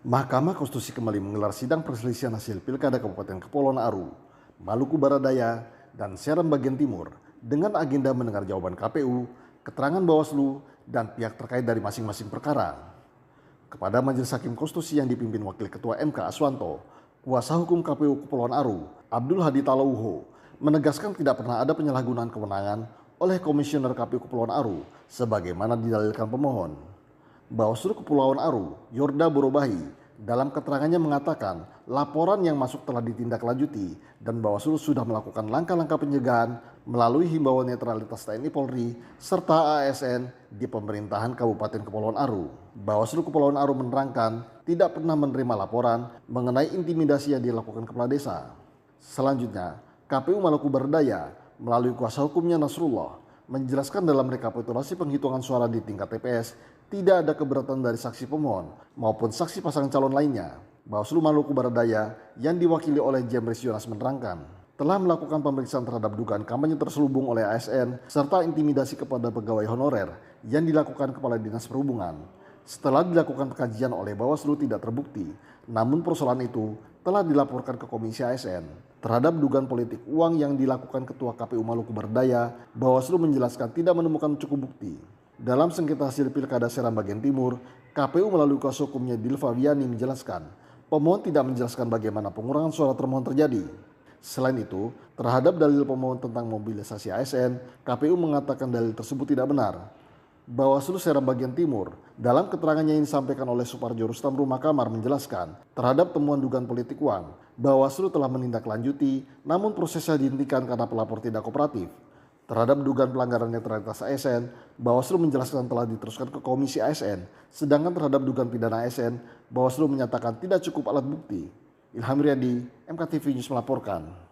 Mahkamah Konstitusi kembali menggelar sidang perselisihan hasil Pilkada Kabupaten Kepulauan Aru, Maluku Barat Daya, dan Seram Bagian Timur dengan agenda mendengar jawaban KPU, keterangan Bawaslu, dan pihak terkait dari masing-masing perkara. Kepada Majelis Hakim Konstitusi yang dipimpin Wakil Ketua MK Aswanto, kuasa hukum KPU Kepulauan Aru, Abdul Hadi Talauho, menegaskan tidak pernah ada penyalahgunaan kewenangan oleh Komisioner KPU Kepulauan Aru sebagaimana didalilkan pemohon. Bawaslu Kepulauan Aru, Yorda Borobahi, dalam keterangannya mengatakan laporan yang masuk telah ditindaklanjuti dan Bawaslu sudah melakukan langkah-langkah pencegahan melalui himbauan netralitas TNI Polri serta ASN di pemerintahan Kabupaten Kepulauan Aru. Bawaslu Kepulauan Aru menerangkan tidak pernah menerima laporan mengenai intimidasi yang dilakukan kepala desa. Selanjutnya, KPU Maluku Barat Daya melalui kuasa hukumnya Nasrullah menjelaskan dalam rekapitulasi penghitungan suara di tingkat TPS tidak ada keberatan dari saksi pemohon maupun saksi pasangan calon lainnya. Bawaslu Maluku Barat Daya yang diwakili oleh Jemres Yonas menerangkan telah melakukan pemeriksaan terhadap dugaan kampanye terselubung oleh ASN serta intimidasi kepada pegawai honorer yang dilakukan Kepala Dinas Perhubungan. Setelah dilakukan kajian oleh Bawaslu tidak terbukti, namun persoalan itu telah dilaporkan ke Komisi ASN. Terhadap dugaan politik uang yang dilakukan Ketua KPU Maluku Barat Daya, Bawaslu menjelaskan tidak menemukan cukup bukti. Dalam sengketa hasil Pilkada Seram Bagian Timur, KPU melalui kuasa hukumnya Dilva Viani menjelaskan, pemohon tidak menjelaskan bagaimana pengurangan suara termohon terjadi. Selain itu, terhadap dalil pemohon tentang mobilisasi ASN, KPU mengatakan dalil tersebut tidak benar. Bawaslu Seram Bagian Timur, dalam keterangannya yang disampaikan oleh Suparjo Rustam Rumah Kamar menjelaskan, terhadap temuan dugaan politik uang, Bawaslu telah menindaklanjuti, namun prosesnya dihentikan karena pelapor tidak kooperatif. Terhadap dugaan pelanggaran netralitas ASN, Bawaslu menjelaskan telah diteruskan ke Komisi ASN, sedangkan terhadap dugaan pidana ASN, Bawaslu menyatakan tidak cukup alat bukti. Ilham Riyadi, MKTV News melaporkan.